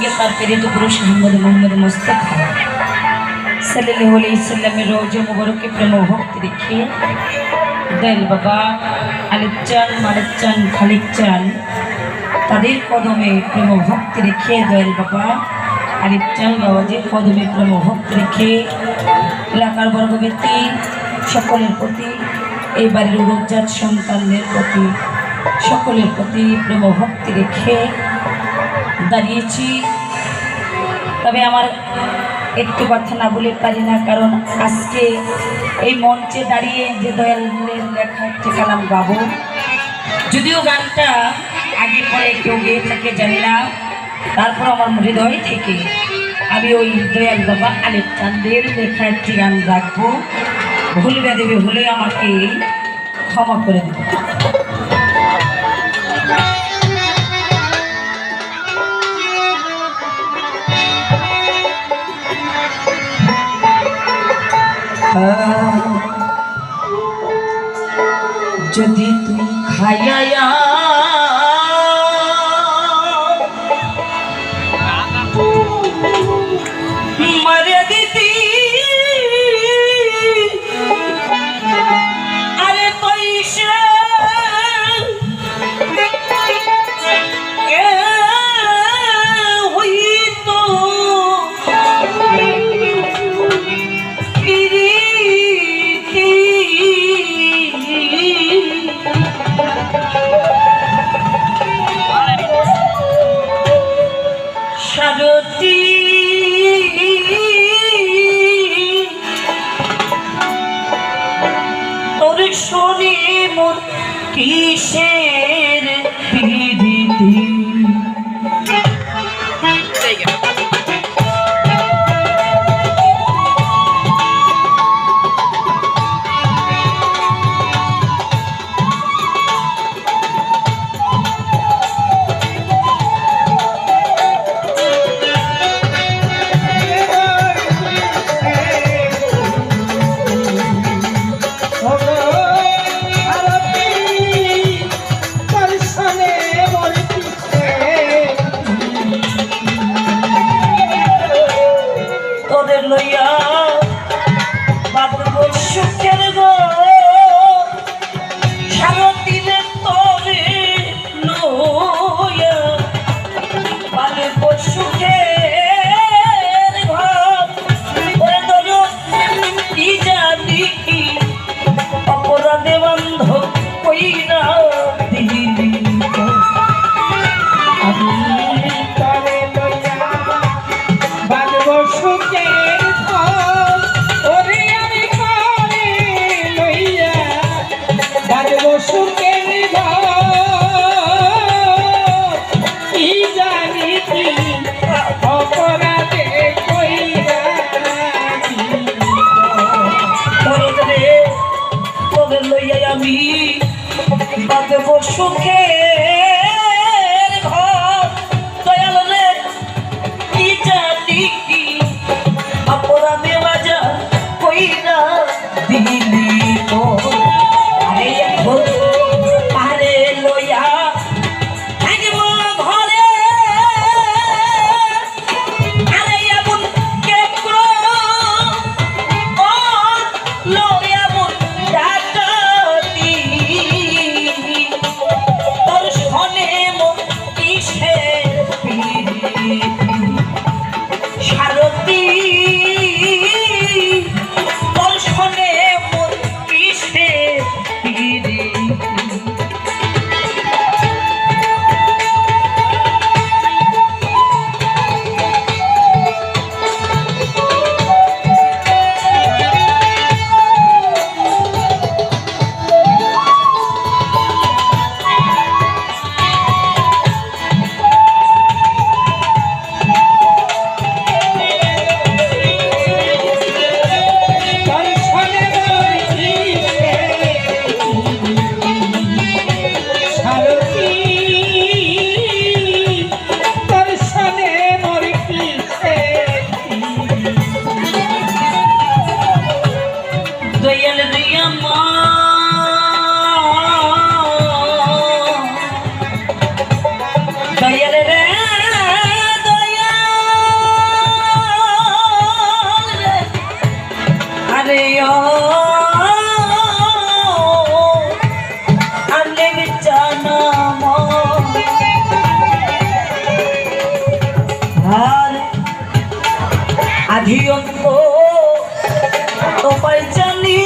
সঙ্গে তার প্রেরিত পুরুষ মোহাম্মদ মুস্তাফা সাল্লাল্লাহু আলাইহি সাল্লামের রওজা মুবারকে প্রেম ও ভক্তি রেখে দয়াল বাবা আলিফ চান মালিক চান খালিক চান তাদের কদমে প্রেম ও ভক্তি রেখে দয়াল বাবা আলিফ চান বাবাজির কদমে প্রেম ও ভক্তি রেখে এলাকার বর্গ ব্যক্তি সকলের প্রতি এই বাড়ির উড়োজাত সন্তানদের প্রতি সকলের প্রতি প্রেম ও ভক্তি রেখে দাঁড়িয়েছি। তবে আমার একটু কথা না বলে পারি না, কারণ আজকে এই মঞ্চে দাঁড়িয়ে যে দয়ালের লেখা একটি কালাম গাবো, যদিও গানটা আগে পরে কেউ গেয়ে থাকে জানি না, তারপর আমার হৃদয় থেকে আমি ওই দয়াল বাবা আলিফ চাঁদের লেখা একটি গান রাখবো। ভুল বেদেবে হলে আমাকে ক্ষমা করে দেবে। যদি তুই খাইয়া মারে দিতি আরে পয়সা হইতো সারথি তোর শনি মোর কিসের বিধিতি লইয়া বাবু সুখের গো সারথিরে তোরে লইয়া বাবু সুখের ঘর ওরে তোর কি জানি কি অপরাধে বন্ধ কইরা দিলি আমি তারে লইয়া বাবু সুখের আমি বাঁধব সুখের ঘর দয়াল রে কি জানি কি অপরাধে বাজার কইরা দিলি তো আরে এখন আরে লইয়া থাকব ঘরে আর আধি অন্ত তোমায় জানি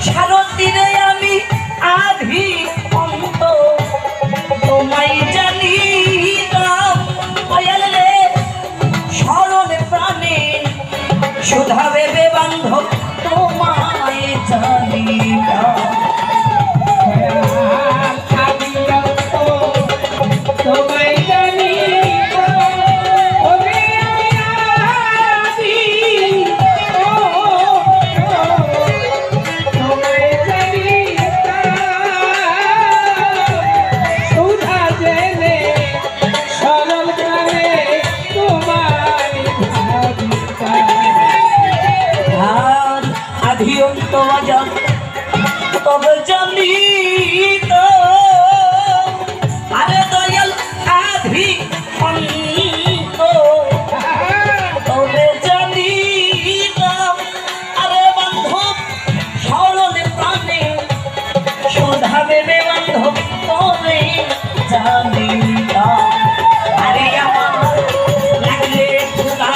সারথীরে আমি আধি অন্ত তোমায় জানি স্মরণে প্রাণে সুধা ভেবে বান্ধব তোমায় জানি তোমায় জানি আধিয়ন্ত বাজার তবে জানি তো আরে দয়াল আধি অন্ত তবে জানি আরে বান্ধব স্মরণে প্রাণে শোধা ভেবে বান্ধব তবে জানি আরে আমার লাগলে খোদা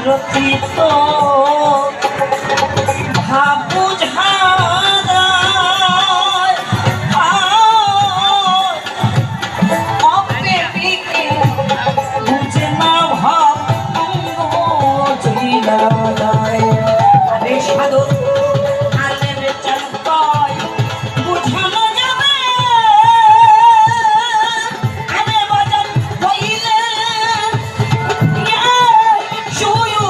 সারথিত ভাব বুঝায় অপে দিকে বুঝে না ভাব চলিলা আরে সাধক আলের চালতায় বুঝানো যাবে আরে বাজার হইলে শুয়ু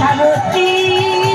সারথী